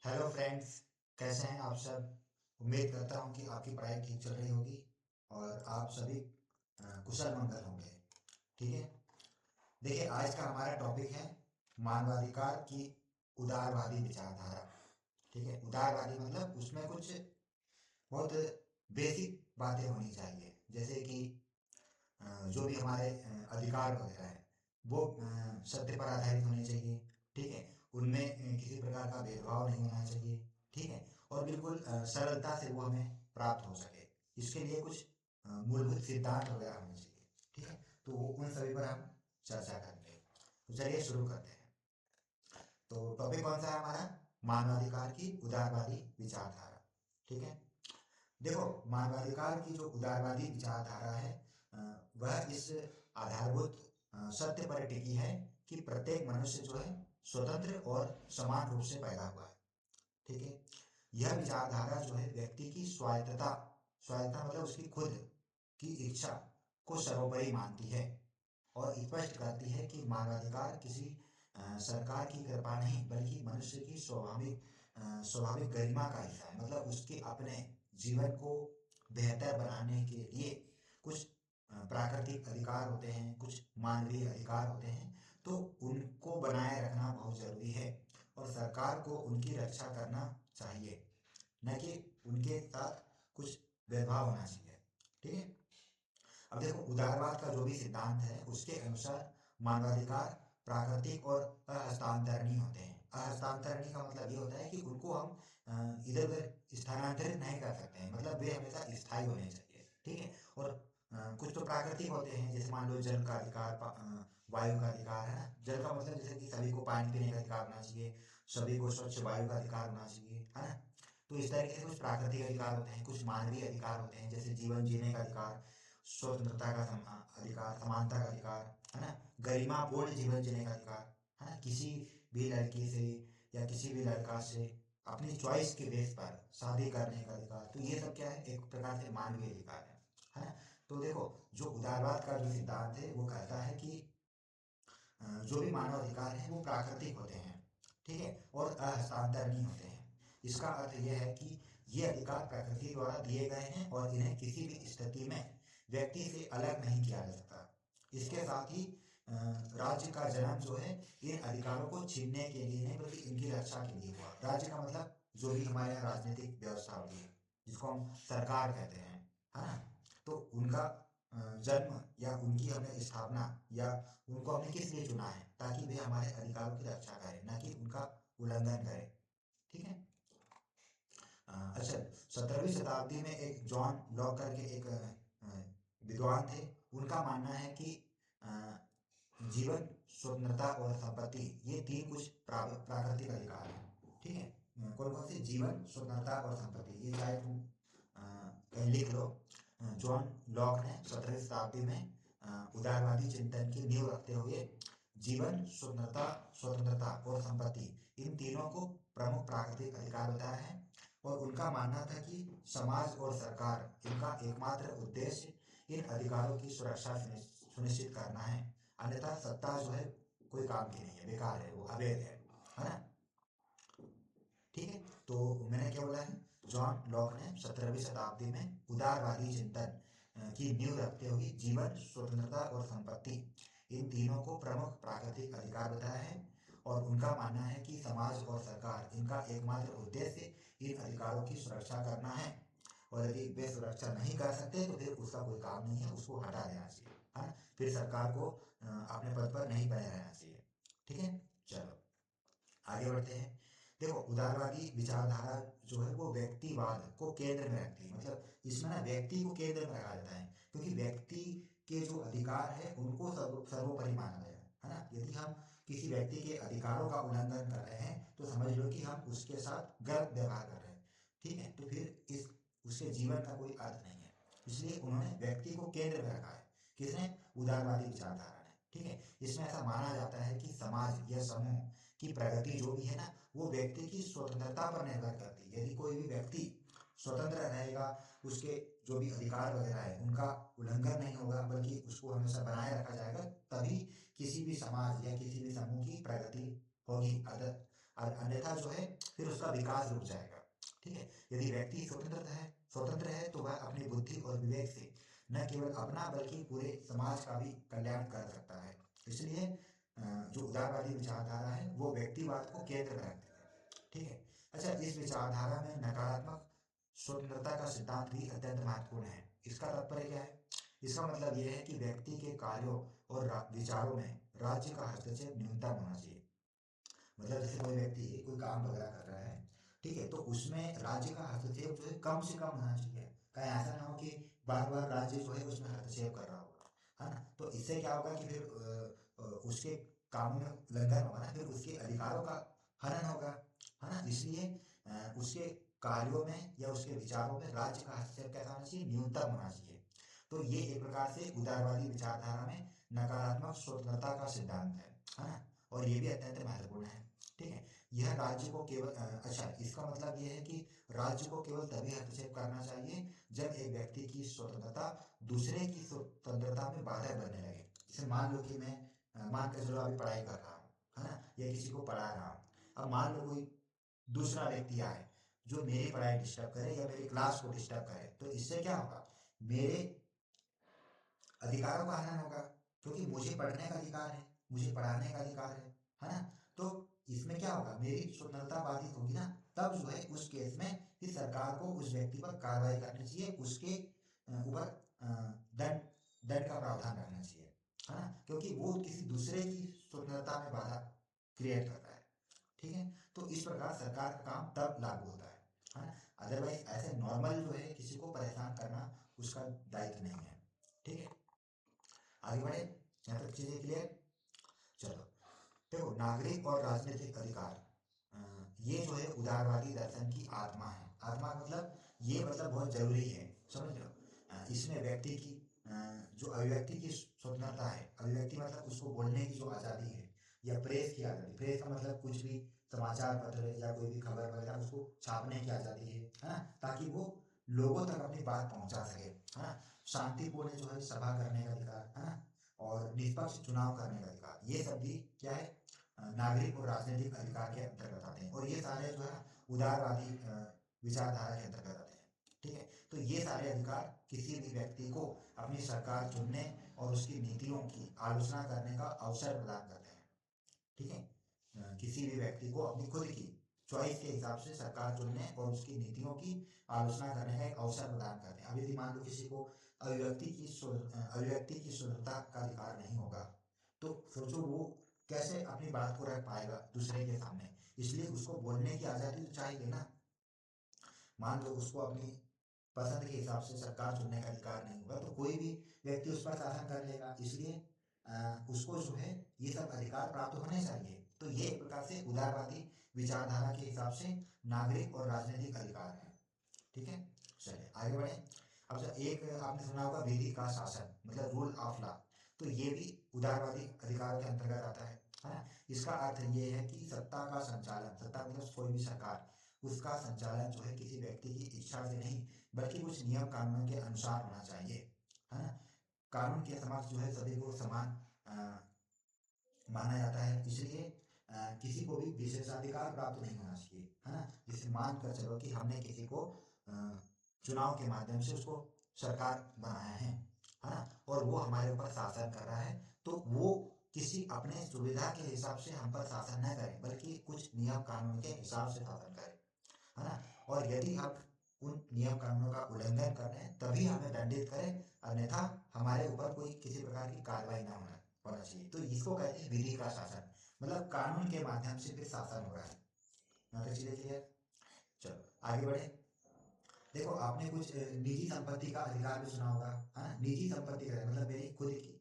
Hello friends, कैसे हैं आप सब। उम्मीद करता हूं कि आपकी पढ़ाई ठीक चल रही होगी और आप सभी कुशल मंगल होंगे। ठीक है। देखिए, आज का हमारा टॉपिक है मानवाधिकार की उदारवादी विचारधारा। ठीक है, उदारवादी मतलब उसमें कुछ बहुत बेसिक बातें होनी चाहिए, जैसे कि जो भी हमारे अधिकार वगैरह है वो सत्य पर आधारित होने चाहिए। ठीक है। उनमें किसी प्रकार का भेदभाव नहीं होना चाहिए। ठीक है। और बिल्कुल सरलता से वो हमें प्राप्त हो सके, इसके लिए कुछ मूलभूत सिद्धांत वगैरह होने चाहिए। ठीक है। तो उन सभी पर हम चर्चा करेंगे। तो चलिए शुरू करते हैं। तो टॉपिक कौन सा है हमारा? मानवाधिकार की उदारवादी विचारधारा। ठीक है। देखो, मानवाधिकार की जो उदारवादी विचारधारा है अ, वह इस आधारभूत सत्य पर टिकी है कि प्रत्येक मनुष्य जो है स्वतंत्र और समान रूप से पैदा हुआ है। ठीक है। यह विचारधारा जो है व्यक्ति की स्वायत्तता, स्वायत्तता मतलब उसकी खुद की इच्छा को सर्वोपरि मानती है और स्पष्ट करती है कि मानवाधिकार किसी सरकार की कृपा नहीं बल्कि मनुष्य की स्वाभाविक गरिमा का हिस्सा है। मतलब उसके अपने जीवन को बेहतर बनाने के लिए कुछ प्राकृतिक अधिकार होते हैं, कुछ मानवीय अधिकार होते हैं। तो उनको बनाए रखना बहुत जरूरी है और सरकार को उनकी रक्षा करना चाहिए, न कि उनके साथ कुछ भेदभाव होना चाहिए। ठीक है। अब देखो, उदारवाद का जो भी सिद्धांत है उसके अनुसार मानवाधिकार प्राकृतिक और अहस्तांतरणीय होते हैं। अहस्तांतरणीय का मतलब ये होता है कि उनको हम इधर उधर स्थानांतरित नहीं कर सकते हैं, मतलब वे हमेशा स्थायी होने चाहिए। ठीक है। और कुछ तो प्राकृतिक होते हैं, जैसे मान लो जल का अधिकार, वायु का अधिकार है ना। जल का मतलब जैसे कि सभी को पानी पीने का अधिकार होना चाहिए, सभी को स्वच्छ वायु का अधिकार होना चाहिए, है ना। तो इस तरीके से कुछ प्राकृतिक अधिकार होते हैं, कुछ मानवीय अधिकार होते हैं, जैसे जीवन जीने का अधिकार, स्वतंत्रता का अधिकार, समानता का अधिकार, है ना। गरिमापूर्ण जीवन जीने का अधिकार, है ना। किसी भी लड़की से या किसी भी लड़का से अपनी चॉइस के बेस पर शादी करने का अधिकार। तो ये सब क्या है? एक प्रकार से मानवीय अधिकार है ना। तो देखो, जो उदारवाद का जो सिद्धांत है वो कहता है कि जो भी मानव अधिकार हैं वो प्राकृतिक होते हैं। ठीक है। और अहस्तांतरणीय होते हैं। इसका अर्थ यह है कि ये अधिकार प्रकृति द्वारा दिए गए हैं और इन्हें किसी भी स्थिति में व्यक्ति से अलग नहीं किया जा सकता। इसके साथ ही राज्य का जन्म जो है इन अधिकारों को छीनने के लिए नहीं बल्कि इनकी रक्षा के लिए हुआ। राज्य का मतलब जो भी हमारे यहाँ राजनीतिक व्यवस्था होती है, जिसको हम सरकार कहते हैं, है ना। तो उनका जन्म या उनकी हमने स्थापना या उनको हमने किस लिए चुना है? ताकि वे हमारे अधिकारों की रक्षा करें, ना कि उनका उल्लंघन करें। ठीक है। अच्छा, 17वीं शताब्दी में एक जॉन लॉक करके एक विद्वान थे। उनका मानना है कि अ, जीवन, स्वतंत्रता और संपत्ति ये तीन कुछ प्राकृतिक अधिकार हैं। ठीक है। कौन कौन से? जीवन, स्वतंत्रता और संपत्ति। ये चाहे तुम कहीं लिख लो। जॉन लॉक ने 17वीं शताब्दी में उदारवादी चिंतन की नींव रखते हुए जीवन, स्वतंत्रता स्वतंत्रता और संपत्ति इन तीनों को प्रमुख प्राकृतिक अधिकार बताया है। और उनका मानना था कि समाज और सरकार इनका एकमात्र उद्देश्य इन अधिकारों की सुरक्षा सुनिश्चित करना है। अन्यथा सत्ता जो है कोई काम की नहीं है, बेकार है, वो अवैध है ना। ठीक है। तो मैंने क्या बोला है? जॉन लॉक ने 17वीं शताब्दी में उदारवादी चिंतन की नींव रखते हुए जीवन, स्वतंत्रता और संपत्ति इन तीनों को प्रमुख प्राकृतिक अधिकार बताया है। और उनका मानना है कि समाज और सरकार इनका एकमात्र उद्देश्य इन अधिकारों की सुरक्षा करना है। और यदि वे सुरक्षा नहीं कर सकते तो फिर उसका कोई काम नहीं है, उसको हटा देना चाहिए, है ना। फिर सरकार को अपने पद पर नहीं बने रहना चाहिए। ठीक है। चलो आगे बढ़ते हैं। देखो, उदारवादी विचारधारा जो है वो व्यक्तिवाद को केंद्र में रखती है। मतलब इसमें ना व्यक्ति को केंद्र में रखा जाता है, क्योंकि व्यक्ति के जो अधिकार है उनको सर्वोपरि माना गया है ना। यदि हम किसी व्यक्ति के अधिकारों का उल्लंघन कर रहे हैं तो समझ लो कि हम उसके साथ गलत व्यवहार कर रहे हैं। ठीक है। तो फिर इस उसके जीवन का कोई अर्थ नहीं है। इसलिए उन्होंने व्यक्ति को केंद्र में रखा है। किसने? उदारवादी विचारधारा ने। ठीक है। इसमें ऐसा माना जाता है कि समाज या समूह की प्रगति जो भी है ना वो व्यक्ति की स्वतंत्रता पर निर्भर करती है। यदि कोई भी व्यक्ति स्वतंत्र रहेगा, उसके जो भी अधिकार वगैरह है उनका उल्लंघन नहीं होगा बल्कि उसको हमेशा बनाए रखा जाएगा, तभी किसी भी समाज या किसी भी समूह की प्रगति होगी। और अन्यथा जो है फिर उसका विकास रुक जाएगा। ठीक है, यदि व्यक्ति स्वतंत्र है तो वह अपनी बुद्धि और विवेक से न केवल अपना बल्कि पूरे समाज का भी कल्याण कर सकता है। इसलिए जो उदारवादी विचारधारा है वो व्यक्तिवाद को केंद्र में रखती है। ठीक है। अच्छा, इस विचारधारा में नकारात्मक स्वतंत्रता का सिद्धांत भी अत्यंत महत्वपूर्ण है। इसका तात्पर्य क्या है? इसका मतलब यह है कि व्यक्ति के कार्यों और विचारों में राज्य का हस्तक्षेप न्यूनतम होना चाहिए। मतलब जैसे कोई व्यक्ति कोई काम वगैरह कर रहा है, ठीक है, तो उसमें राज्य का हस्तक्षेप जो है कम से कम होना चाहिए। कहीं ऐसा ना हो कि बार बार राज्य जो है उसमें हस्तक्षेप कर रहा होगा, है ना। तो इससे क्या होगा कि फिर उसके कामों में उल्लंघन होगा ना, फिर उसके अधिकारों का हनन होगा, है ना। इसलिए उसके कार्यों में या उसके विचारों में राज्य का हस्तक्षेप कैसा होना चाहिए? न्यूनतम होना चाहिए। तो ये एक प्रकार से उदारवादी विचारधारा में नकारात्मक स्वतंत्रता का सिद्धांत है ना। और ये भी अत्यंत महत्वपूर्ण है। ठीक है, यह राज्य को केवल अच्छा, इसका मतलब यह है कि राज्य को केवल तभी हस्तक्षेप करना चाहिए जब एक व्यक्ति की स्वतंत्रता दूसरे की स्वतंत्रता में बाधक बनने लगे। जैसे मान लो कि मैं मान कर चलो अभी पढ़ाई कर रहा हूँ, है ना, या किसी को पढ़ा रहा हूँ। अब मान लो कोई दूसरा व्यक्ति आए जो मेरी पढ़ाई डिस्टर्ब करे या मेरी क्लास को डिस्टर्ब करे, तो इससे क्या होगा? मेरे अधिकारों का हनन होगा, क्योंकि मुझे पढ़ने का अधिकार है, मुझे पढ़ाने का अधिकार है ना। तो इसमें क्या होगा? मेरी स्वतंत्रता बाधित होगी ना। तब जो है उस केस में फिर सरकार को उस व्यक्ति पर कार्रवाई करनी चाहिए, उसके ऊपर दंड दंड का प्रावधान रखना चाहिए, है ना, क्योंकि वो किसी दूसरे की स्वतंत्रता में बाधा क्रिएट कर रहा है। ठीक है, तो इस प्रकार सरकार का काम तब लागू होता है ना। अदरवाइज ऐसे नॉर्मल जो है किसी को परेशान करना उसका दायित्व नहीं है। ठीक है, आगे बढ़े, यहाँ तक चीजें क्लियर? चलो, देखो, नागरिक और राजनीतिक अधिकार, ये जो है उदारवादी दर्शन की आत्मा है। आत्मा मतलब ये मतलब बहुत जरूरी है, समझ रहे हो। इसमें व्यक्ति की जो अभिव्यक्ति की स्वतंत्रता है, अभिव्यक्ति मतलब उसको बोलने की जो आज़ादी है, या प्रेस की आज़ादी, प्रेस का मतलब कुछ भी समाचार पत्र या कोई भी खबर वगैरह उसको छापने की आज़ादी है ना, ताकि वो लोगों तक अपनी बात पहुंचा सके, है ना। शांतिपूर्ण जो है सभा करने का अधिकार, है ना, और निष्पक्ष चुनाव करने का अधिकार, ये सब भी क्या है? नागरिक और राजनीतिक अधिकार के अंतर्गत आते हैं। और ये सारे जो है उदारवादी विचारधारा के अंतर्गत आते हैं। ठीक है, तो ये सारे अधिकार किसी भी व्यक्ति को अपनी सरकार चुनने और उसकी नीतियों की आलोचना करने का अवसर प्रदान करते हैं। ठीक है, किसी भी व्यक्ति को अपनी खुद की चॉइस के हिसाब से सरकार चुनने और उसकी नीतियों की आलोचना करने का एक अवसर प्रदान करते हैं। अब यदि मान लो किसी को अभिव्यक्ति की स्वतंत्रता का अधिकार नहीं होगा, तो सोचो वो कैसे अपनी बात को रख पाएगा दूसरे के सामने। इसलिए उसको बोलने की आज़ादी तो चाहिए ना। मान लो उसको अपनी पसंद के हिसाब से सरकार चुनने का अधिकार नहीं होगा, तो कोई भी व्यक्ति उस पर शासन कर लेगा। इसलिए उसको जो है ये सब अधिकार प्राप्त होने चाहिए। तो ये एक प्रकार से उदारवादी विचारधारा के हिसाब से नागरिक और राजनीतिक अधिकार है। ठीक है, चलिए आगे बढ़े। अब जब एक आपने सुना होगा विधि का शासन, मतलब रूल ऑफ लॉ, तो ये भी उदारवादी अधिकारों के अंतर्गत आता है ना। इसका अर्थ ये है कि सत्ता का संचालन, सत्ता मतलब कोई भी सरकार, उसका संचालन जो है किसी व्यक्ति की इच्छा से नहीं बल्कि कुछ नियम कानून के अनुसार होना चाहिए, है ना। कानून के समक्ष जो है सभी को समान माना जाता है। इसलिए किसी को भी विशेषाधिकार प्राप्त नहीं होना चाहिए, है ना। जैसे मान कर चलो कि हमने किसी को चुनाव के माध्यम से उसको सरकार बनाया है ना, और वो हमारे ऊपर शासन कर रहा है, तो वो किसी अपने सुविधा के हिसाब से हम पर शासन न करे बल्कि कुछ नियम कानून के हिसाब से शासन करे, है ना। और यदि हम उन नियम कानूनों का उल्लंघन कर रहे हैं तभी हमें दंडित करें, अन्यथा हमारे ऊपर कोई किसी प्रकार की कार्रवाई ना होना चाहिए। तो इसको कहते हैं विधि का शासन, मतलब कानून के माध्यम से फिर शासन हो रहा है। यहाँ तक चीजें क्लियर? चलो आगे बढ़े। देखो, आपने कुछ निजी संपत्ति का अधिकार भी सुना होगा, है ना। निजी संपत्ति का मतलब मेरी खुद की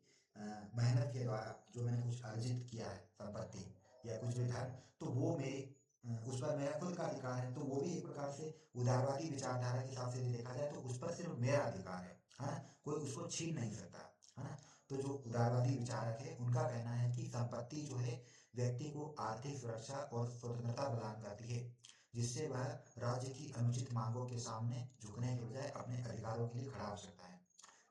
मेहनत के द्वारा जो मैंने कुछ अर्जित किया है संपत्ति या कुछ भी धन, तो वो मेरी उस पर मेरा खुद का अधिकार है। तो वो भी एक प्रकार से उदारवादी विचारधारा के हिसाब से देखा जाए तो उस पर सिर्फ मेरा अधिकार है ना, कोई उसको छीन नहीं सकता, है ना। तो जो उदारवादी विचारक है उनका कहना है कि संपत्ति जो है व्यक्ति को आर्थिक सुरक्षा और स्वतंत्रता प्रदान करती है, जिससे वह राज्य की अनुचित मांगों के सामने झुकने के बजाय अपने अधिकारों के लिए खड़ा हो सकता है।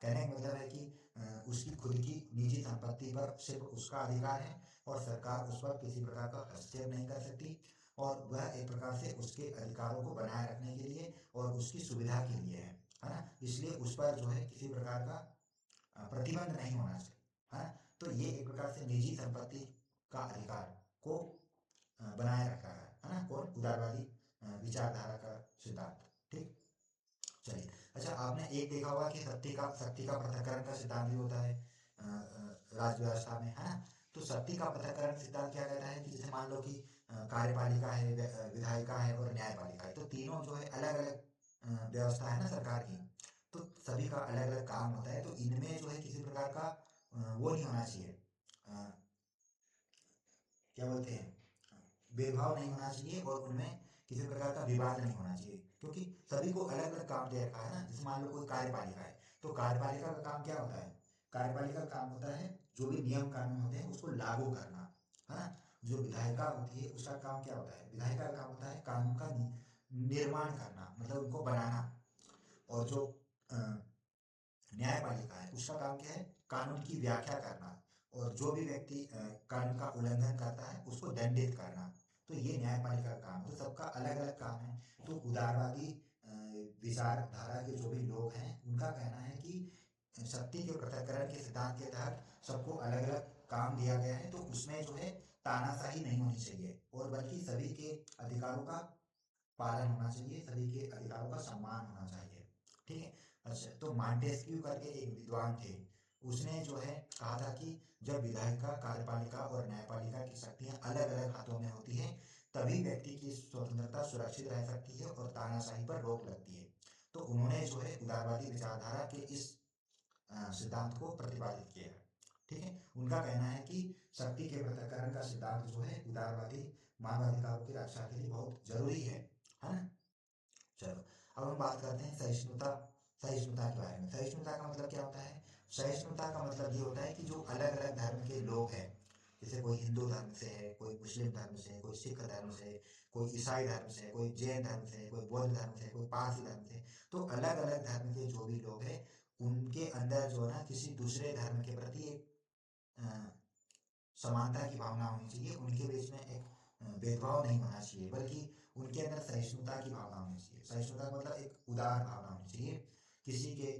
कहने का मतलब है कि उसकी खुद की निजी संपत्ति पर सिर्फ उसका अधिकार है और सरकार उस पर किसी प्रकार का हस्तक्षेप नहीं कर सकती। और वह एक प्रकार से उसके अधिकारों को बनाए रखने के लिए और उसकी सुविधा के लिए है ना। इसलिए उस पर जो है किसी प्रकार का प्रतिबंध नहीं होना चाहिए, है ना। तो ये एक प्रकार से निजी संपत्ति का अधिकार को बनाए रखा है ना, कौन, उदारवादी विचारधारा का सिद्धांत। ठीक, चलिए। अच्छा, आपने एक देखा होगा कि शक्ति का पृथक्करण का सिद्धांत भी होता है राज्य व्यवस्था में, है ना। तो शक्ति का पृथक्करण सिद्धांत क्या कहता है कि जैसे मान लो कि कार्यपालिका है, विधायिका है और न्यायपालिका है, तो तीनों जो है अलग अलग व्यवस्था है ना सरकार की। तो सभी का अलग अलग काम होता है, तो इनमें जो है किसी प्रकार का वो नहीं होना चाहिए, अ, क्या बोलते हैं, भेदभाव नहीं होना चाहिए और उनमें किसी प्रकार का विवाद नहीं होना चाहिए, क्योंकि सभी को अलग अलग काम दे रखा है ना। जैसे मान लो कोई कार्यपालिका है, तो कार्यपालिका का काम क्या होता है, कार्यपालिका का काम होता है जो भी नियम कानून होते हैं उसको लागू करना, है ना। जो विधायिका होती है उसका काम क्या होता है, विधायिका का काम होता है कानून का निर्माण करना, मतलब उनको बनाना। और जो अ, न्यायपालिका है उसका काम क्या है, कानून की व्याख्या करना, और जो भी व्यक्ति कानून का उल्लंघन करता है उसको दंडित करना। तो ये न्यायपालिका का काम है, तो सबका अलग अलग काम है। तो उदारवादी विचारधारा के जो भी लोग हैं उनका कहना है कि शक्ति के पृथक्करण के सिद्धांत के तहत सबको अलग अलग काम दिया गया है, तो उसमें जो है तानाशाही नहीं होनी चाहिए, और बल्कि सभी के अधिकारों का पालन होना चाहिए, सभी के अधिकारों का सम्मान होना चाहिए। ठीक है। अच्छा, तो मॉन्टेस्क्यू करके एक विद्वान थे, उसने जो है कहा था कि जब विधायिका, कार्यपालिका और न्यायपालिका की शक्तियां अलग अलग हाथों में होती हैं, तभी व्यक्ति की स्वतंत्रता सुरक्षित रह सकती है और तानाशाही पर रोक लगती है। तो उन्होंने जो है उदारवादी विचारधारा के इस सिद्धांत को प्रतिपादित किया है। ठीक है। उनका कहना है कि शक्ति के पृथक्करण का सिद्धांत जो है उदारवादी मानवाधिकारों की रक्षा के लिए बहुत जरूरी है ना। चलो, अब हम बात करते हैं सहिष्णुता, सहिष्णुता के बारे में। सहिष्णुता का मतलब क्या होता है, सहिष्णुता का मतलब ये होता है कि जो अलग अलग धर्म के लोग हैं, जैसे कोई हिंदू धर्म से है, कोई मुस्लिम धर्म से, कोई सिख धर्म से, कोई ईसाई धर्म से, कोई जैन धर्म से, कोई बौद्ध धर्म से, कोई पारसी धर्म से, तो अलग अलग धर्म के जो भी लोग हैं उनके अंदर जो है ना किसी दूसरे धर्म के प्रति एक समानता की भावना होनी चाहिए, उनके बीच में एक भेदभाव नहीं होना चाहिए, बल्कि उनके अंदर सहिष्णुता की भावना होनी चाहिए। सहिष्णुता का मतलब एक उदार भावना होनी चाहिए, किसी के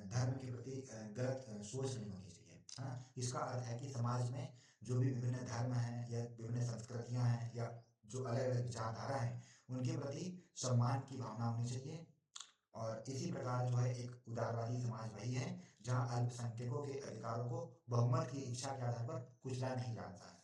धर्म के प्रति गलत सोच नहीं होनी चाहिए, है ना। इसका अर्थ है कि समाज में जो भी विभिन्न धर्म हैं या विभिन्न संस्कृतियां हैं या जो अलग अलग विचारधारा हैं उनके प्रति सम्मान की भावना होनी चाहिए। और इसी प्रकार जो है एक उदारवादी समाज वही है जहां अल्पसंख्यकों के अधिकारों को बहुमत की इच्छा के आधार पर कुचला नहीं जाता है।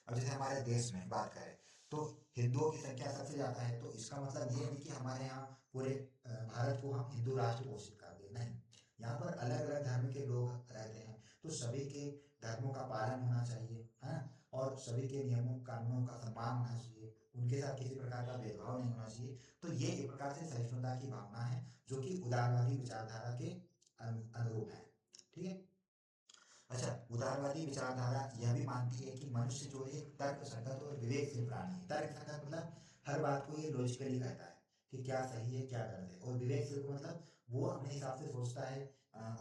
अब जैसे हमारे देश में बात करें तो हिंदुओं की संख्या सबसे ज्यादा है, तो इसका मतलब ये नहीं कि हमारे यहाँ पूरे भारत को हम हिंदू राष्ट्र घोषित कर दें, नहीं। यहाँ पर अलग अलग धर्म के लोग रहते हैं, तो सभी के धर्मों का पालन होना चाहिए, है ना। और सभी के नियमों कानूनों का सम्मान होना चाहिए, उनके साथ किसी प्रकार का भेदभाव नहीं होना चाहिए। तो ये एक प्रकार से सहिष्णुता की भावना है जो कि उदारवादी विचारधारा के अनुरूप है। ठीक है। अच्छा, उदारवादी विचारधारा यह भी मानती है कि मनुष्य जो है तर्क संगत और विवेकशील प्राणी है। तर्क संगत मतलब हर बात को ये लॉजिकली कहता है कि क्या सही है क्या गलत है, और विवेकशील मतलब वो अपने हिसाब से सोचता है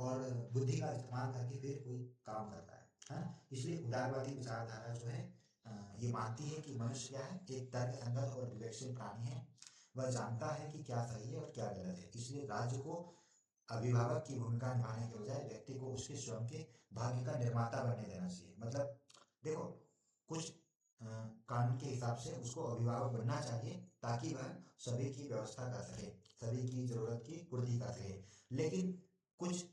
और बुद्धि का इस्तेमाल करके फिर कोई काम करता है ना। इसलिए उदारवादी विचारधारा जो है ये मानती है कि मनुष्य क्या है, एक तर्क संगत और विवेकशील प्राणी है। वह जानता है कि क्या सही है और क्या गलत है, इसलिए राज्य को अभिभावक की भूमिका निभाने के बजाय व्यक्ति को उसके स्वयं के भाग्य का निर्माता बनने देना चाहिए। मतलब देखो, कुछ कानून के हिसाब से उसको अभिभावक बनना चाहिए ताकि वह सभी की व्यवस्था कर सके, सभी की जरूरत की पूर्ति कर सके। लेकिन कुछ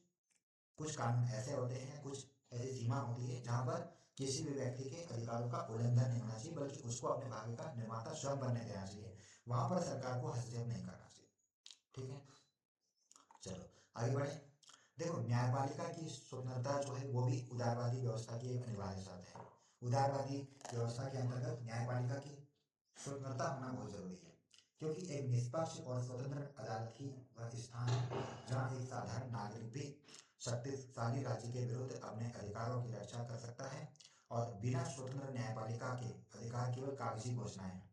कुछ कानून ऐसे होते हैं, कुछ ऐसी सीमा होती है जहां पर किसी भी व्यक्ति के अधिकारों का उल्लंघन नहीं होना चाहिए, बल्कि उसको अपने भाग्य का निर्माता स्वयं बनने देना चाहिए। वहां पर सरकार को हस्तक्षेप नहीं करना चाहिए। ठीक है। चलो आगे बढ़े। देखो, न्यायपालिका की स्वतंत्रता जो है वो भी उदारवादी व्यवस्था की एक अनिवार्य शर्त है। उदारवादी व्यवस्था के अंतर्गत न्यायपालिका की स्वतंत्रता होना बहुत जरूरी है, क्योंकि एक निष्पक्ष और स्वतंत्र अदालत ही वह स्थान है जहाँ एक साधारण नागरिक भी शक्तिशाली राज्य के विरुद्ध अपने अधिकारों की रक्षा कर सकता है। और बिना स्वतंत्र न्यायपालिका के अधिकार केवल कागजी घोषणाएं हैं।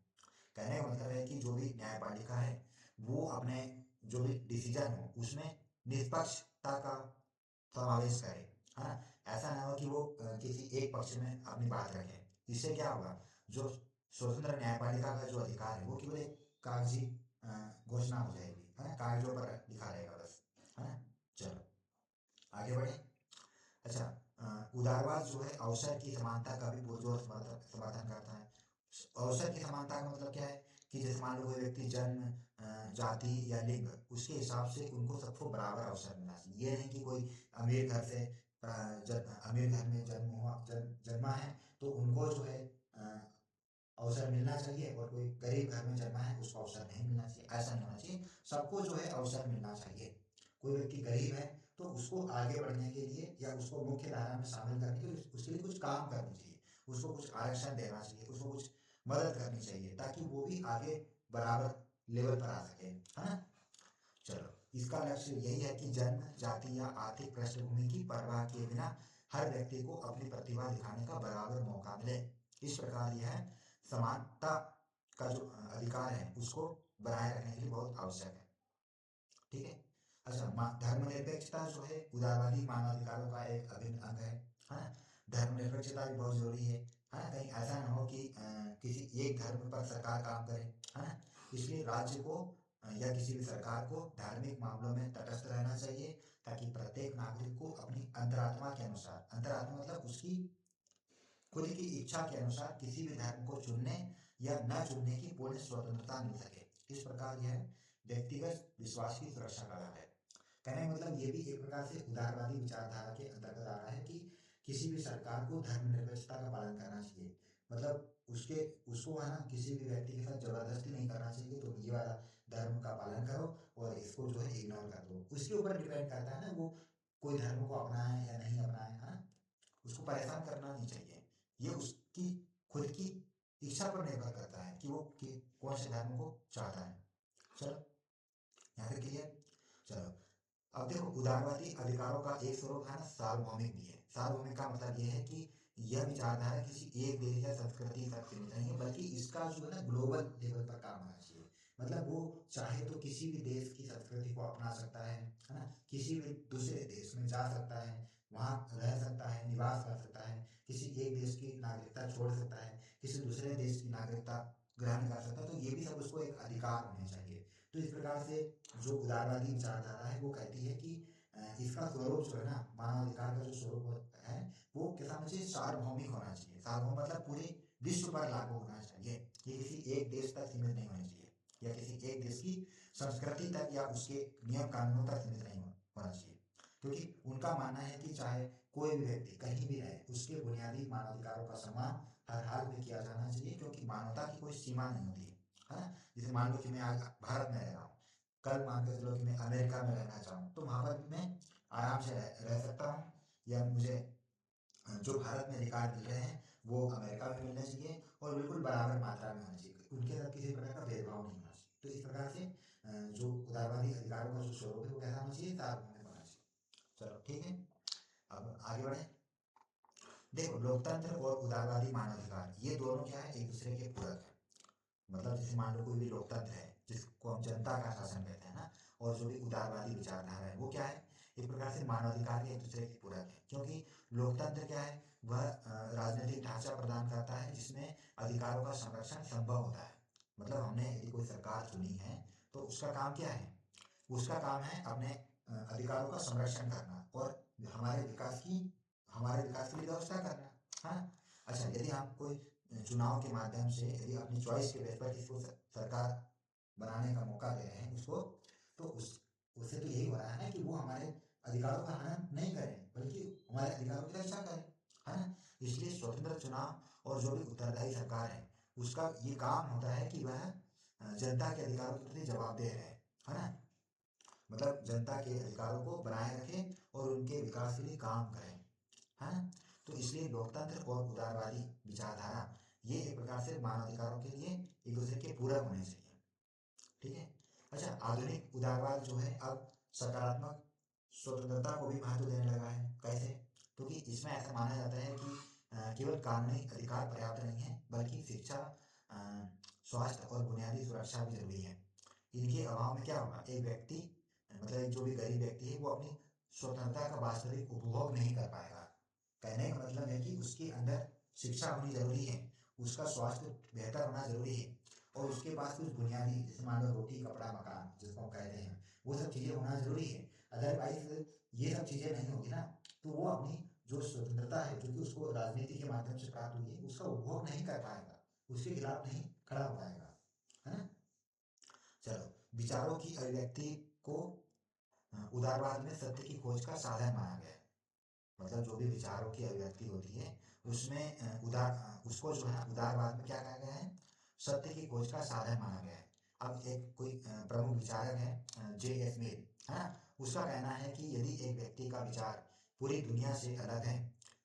कहने का मतलब है कि जो भी न्यायपालिका है वो अपने जो भी डिसीजन हो उसमें निष्पक्षता का समावेश करे, है ना। ऐसा ना हो कि वो किसी एक पक्ष में अपनी बात रखे। इससे क्या होगा, जो स्वतंत्र न्यायपालिका का जो अधिकार है वो केवल एक कागजी घोषणा हो जाएगी, है ना, कागजों पर लिखा रहेगा बस, है ना। चलो आगे बढ़े। अच्छा, उदारवाद जो है अवसर की समानता का भी पुरजोर समर्थन करता है। अवसर की समानता का मतलब क्या है कि जैसे मान लो कोई व्यक्ति जन्म, जाति या लिंग, उसके हिसाब से उनको सबको बराबर अवसर मिलना चाहिए। ये नहीं कि कोई अमीर घर से अमीर घर में जन्मा है तो उनको जो है अवसर मिलना चाहिए, और कोई गरीब घर में जन्मा है उसको अवसर नहीं मिलना चाहिए। ऐसा नहीं होना चाहिए, सबको जो है अवसर मिलना चाहिए। कोई व्यक्ति गरीब है तो उसको आगे बढ़ने के लिए या उसको मुख्य धारा में शामिल करने के लिए उसके लिए कुछ काम करनी चाहिए, उसको कुछ आरक्षण देना चाहिए, उसको कुछ मदद करनी चाहिए, ताकि वो भी आगे बराबर लेवल पर आ सके, है ना। चलो, इसका लक्ष्य यही है कि जन्म, जाति या आर्थिक पृष्ठभूमि की परवाह किए बिना हर व्यक्ति को अपनी प्रतिभा दिखाने का बराबर मौका मिले। इस प्रकार यह समानता का जो अधिकार है उसको बनाए रखने के लिए बहुत आवश्यक है। ठीक है। अच्छा, धर्मनिरपेक्षता जो है उदारवादी मानवाधिकारों का एक अभिन्न अंग है ना। धर्मनिरपेक्षता भी बहुत जरूरी है ना। कहीं ऐसा ना हो कि किसी एक धर्म पर सरकार काम करे, है ना। इसलिए राज्य को या किसी भी सरकार को धार्मिक मामलों में तटस्थ रहना चाहिए, ताकि प्रत्येक नागरिक को अपनी अंतरात्मा के अनुसार, अंतरात्मा मतलब उसकी खुद की इच्छा के अनुसार किसी भी धर्म को चुनने या न चुनने की पूर्ण स्वतंत्रता मिल सके। इस प्रकार यह व्यक्तिगत विश्वास की सुरक्षा का है। कहने का मतलब ये भी एक प्रकार से उदारवादी विचारधारा के अंतर्गत आ रहा है कि किसी भी सरकार को धर्मनिरपेक्षता का पालन करना चाहिए। मतलब उसको है ना, किसी भी व्यक्ति के साथ जबरदस्ती नहीं करना चाहिए तो ये वाला धर्म का पालन करो और इसको जो है इग्नोर कर दो। उसके ऊपर डिपेंड करता है ना, वो कोई धर्म को अपनाए या नहीं अपनाए, है ना। उसको परेशान करना नहीं चाहिए। ये उसकी खुद की इच्छा पर निर्भर करता है कि वो कौन से धर्म को चाहता है। चलो यहाँ पे क्लियर। चलो अब देखो, उदारवादी अधिकारों का एक स्वरूप है ना सार्वभौमिक भी है। सार्वभौमिक का मतलब यह है कि यह विचारधारा किसी एक देश या संस्कृति तक सीमित नहीं है, बल्कि इसका जो है ना ग्लोबल लेवल पर काम होना चाहिए। मतलब वो चाहे तो किसी भी देश की संस्कृति को अपना सकता है ना, किसी भी दूसरे देश में जा सकता है, वहाँ रह सकता है, निवास कर सकता है, किसी एक देश की नागरिकता छोड़ सकता है, किसी दूसरे देश की नागरिकता ग्रहण कर सकता है। तो ये भी सब उसको एक अधिकार होने चाहिए। तो इस प्रकार से जो उदारवादी विचारधारा है वो कहती है कि इसका स्वरूप जो है ना, मानवाधिकार का जो स्वरूप है वो कैसा होना चाहिए, सार्वभौमिक होना चाहिए। सार्वभौम मतलब पूरे विश्व पर लागू होना चाहिए, ये किसी एक देश तक सीमित नहीं होना चाहिए, या किसी एक देश की संस्कृति तक या उसके नियम कानूनों तक सीमित नहीं होना चाहिए। क्योंकि उनका मानना है कि चाहे कोई भी व्यक्ति कहीं भी रहे, उसके बुनियादी मानवाधिकारों का सम्मान हर हाल में किया जाना चाहिए, क्योंकि मानवता की कोई सीमा नहीं होती है ना। जैसे मान लो कि मैं आज भारत में रह रहा हूँ, कल मान के चलो कि मैं अमेरिका में रहना चाहूँ तो वहाँ पर मैं आराम से रह सकता हूँ, या मुझे जो भारत में अधिकार मिल रहे हैं वो अमेरिका में मिलने चाहिए, और बिल्कुल बराबर मात्रा में होना चाहिए, उनके साथ किसी प्रकार का भेदभाव नहीं होना चाहिए। तो इस प्रकार से जो उदारवादी अधिकारों का जो स्वरूप है वो कैसा होना चाहिए, सार्वभौमिक होना चाहिए। चलो ठीक है, अब आगे बढ़े। देखो, लोकतंत्र और उदारवादी मानवाधिकार ये दोनों क्या है, एक दूसरे के पूरक है। मतलब जैसे मान लो कोई भी लोकतंत्र है जिसको हम जनता का शासन कहते हैं ना, और जो भी उदारवादी विचारधारा है वो क्या है, एक प्रकार से मानवाधिकार के एक दूसरे के पूरक है। क्योंकि लोकतंत्र क्या है, वह राजनीतिक ढांचा प्रदान करता है जिसमें अधिकारों का संरक्षण संभव होता है। मतलब हमने यदि कोई सरकार चुनी है तो उसका काम क्या है, उसका काम है अपने अधिकारों का संरक्षण करना और हमारे विकास की व्यवस्था करना, हाँ। अच्छा, यदि हम कोई चुनाव के माध्यम से यदि अपनी चॉइस के बेस पर किसी सरकार बनाने का मौका दे रहे हैं उसको, तो उससे तो यही हो रहा है ना कि वो हमारे अधिकारों का हनन नहीं करें, बल्कि हमारे अधिकारों की रक्षा करें, है ना। इसलिए स्वतंत्र चुनाव और जो भी उत्तरदायी सरकार है उसका ये काम होता है कि वह जनता के अधिकारों के प्रति जवाबदेह है ना। मतलब जनता के अधिकारों को बनाए रखें और उनके विकास के लिए काम करें, है ना। तो इसलिए लोकतंत्र और उदारवादी विचारधारा ये एक प्रकार से मानवाधिकारों के लिए एक दूसरे के पूरक होने चाहिए। ठीक है। अच्छा, आधुनिक उदारवाद जो है अब सकारात्मक स्वतंत्रता को भी महत्व देने लगा है। कैसे? क्योंकि इसमें ऐसा माना जाता है कि केवल कानूनी अधिकार पर्याप्त नहीं है, बल्कि शिक्षा, स्वास्थ्य और बुनियादी सुरक्षा भी जरूरी है। इनके अभाव में क्या होगा, एक व्यक्ति मतलब जो भी गरीब व्यक्ति है वो अपनी स्वतंत्रता का वास्तविक उपभोग नहीं कर पाएगा। कहने का मतलब है कि उसके अंदर शिक्षा होनी जरूरी है, उसका स्वास्थ्य बेहतर होना जरूरी है, और उसके पास कुछ बुनियादी जैसे मान लो रोटी कपड़ा मकान जिसको हम कहते हैं वो सब चीज़ें होना जरूरी है। अदरवाइज ये सब चीज़ें नहीं होगी ना तो वो अपनी जो स्वतंत्रता है जो कि उसको राजनीति के माध्यम से प्राप्त हुई है उसका उपभोग नहीं कर पाएगा, उसके खिलाफ नहीं खड़ा हो पाएगा, है ना। चलो, विचारों की अभिव्यक्ति को उदारवाद में सत्य की खोज का साधन माना गया है। मतलब जो भी विचारों की अभिव्यक्ति होती है उसमें उसको जो है उदारवाद में क्या कहा गया है, सत्य की खोज का साधन माना गया है। अब एक कोई प्रमुख विचारक है J.S. मिल, है ना, उसका कहना है कि यदि एक व्यक्ति का विचार पूरी दुनिया से अलग है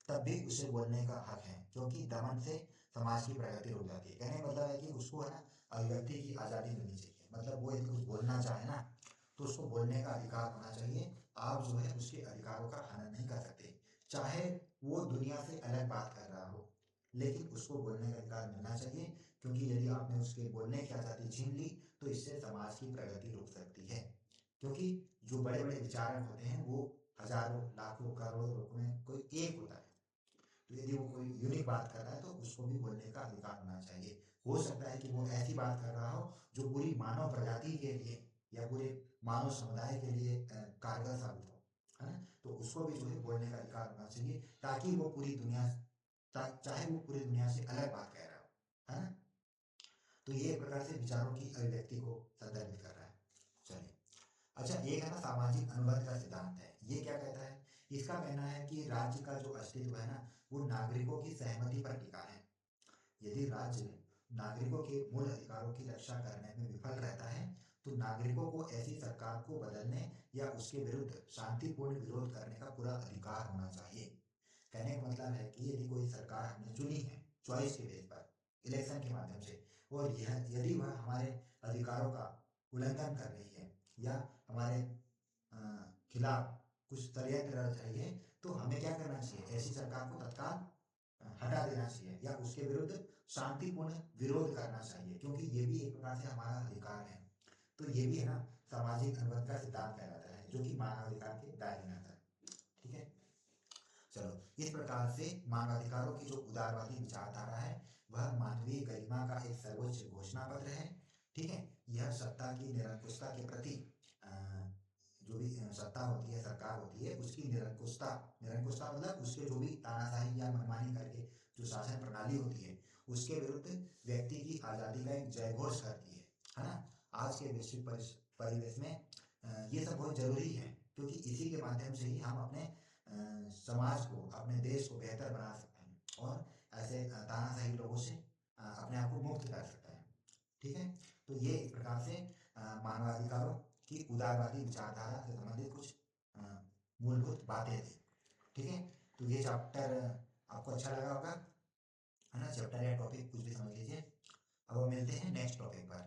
तब भी उसे बोलने का हक है, क्योंकि दमन से समाज की प्रगति रुक जाती है। कहने का मतलब है कि उसको है ना अभिव्यक्ति की आज़ादी मिलनी चाहिए। मतलब वो यदि कुछ बोलना चाहे ना तो उसको बोलने का अधिकार होना चाहिए। आप जो है उसके अधिकारों का हनन नहीं कर सकते, चाहे वो दुनिया से अलग बात कर रहा हो, लेकिन उसको बोलने का अधिकार मिलना चाहिए, क्योंकि यदि आपने उसके बोलने की आज़ादी छीन ली तो इससे समाज की प्रगति रुक सकती है। क्योंकि जो बड़े बड़े विचारक होते हैं वो हजारों लाखों करोड़ों लोगों में कोई एक होता है, तो यदि वो कोई यूनिक बात कर रहा है तो उसको भी बोलने का अधिकार होना चाहिए। हो सकता है कि वो ऐसी बात कर रहा हो जो पूरी मानव प्रजाति के लिए या पूरे मानव समुदाय के लिए कारगर साबित हो, है ना, तो उसको भी जो है बोलने का अधिकार होना चाहिए, ताकि वो पूरी दुनिया चाहे वो पूरी दुनिया से अलग बात कह रहा हो, है ना। तो ये एक प्रकार से विचारों की अभिव्यक्ति को संदर्भित कर रहा है। चलिए, अच्छा, एक है ना सामाजिक अनुबंध का सिद्धांत है। ये क्या कहता है, इसका कहना है कि राज्य का जो अस्तित्व है ना वो नागरिकों की सहमति पर टिका है। यदि राज्य नागरिकों के मूल अधिकारों की रक्षा करने में विफल रहता है तो नागरिकों को ऐसी सरकार को बदलने या उसके विरुद्ध शांतिपूर्ण विरोध करने का पूरा अधिकार होना चाहिए। कहने का मतलब है कि यदि कोई सरकार हमने चुनी है चॉइस के बेस पर इलेक्शन के माध्यम से, और यह यदि वह हमारे अधिकारों का उल्लंघन कर रही है या हमारे खिलाफ कुछ षड्यंत्र रच रही है, तो हमें क्या करना चाहिए, ऐसी सरकार को तत्काल हटा देना चाहिए या उसके विरुद्ध शांतिपूर्ण विरोध करना चाहिए, क्योंकि ये भी एक प्रकार से हमारा अधिकार है। तो ये भी है ना सामाजिक अनुबंध का सिद्धांत कहलाता है, जो कि मानवाधिकार के दायरे में आता है। ठीक है, चलो, इस प्रकार से मानवाधिकारों की जो उदारवादी विचारधारा है वह मानवीय गरिमा का एक सर्वोच्च घोषणा पत्र है। ठीक है, यह सत्ता की निरंकुशता के प्रति जो भी सत्ता होती है सरकार होती है उसकी निरंकुशता, निरंकुशता मतलब उसके जो भी तानाशाही या मनमानी करके जो शासन प्रणाली होती है उसके विरुद्ध व्यक्ति की आज़ादी का एक जयघोष करती है ना। आज के वैश्विक परिवेश में ये सब बहुत जरूरी है, क्योंकि इसी के माध्यम से ही हम अपने समाज को अपने देश को बेहतर बना सकते हैं और ऐसे तानाशाही लोगों से अपने आप को मुक्त कर सकते हैं। ठीक है, तो ये एक प्रकार से मानवाधिकारों की उदारवादी विचारधारा से संबंधित कुछ मूलभूत बातें थी। ठीक है, तो ये चैप्टर आपको अच्छा लगा होगा, है ना, चैप्टर या टॉपिक कुछ भी समझ लीजिए। अब हम मिलते हैं नेक्स्ट टॉपिक पर।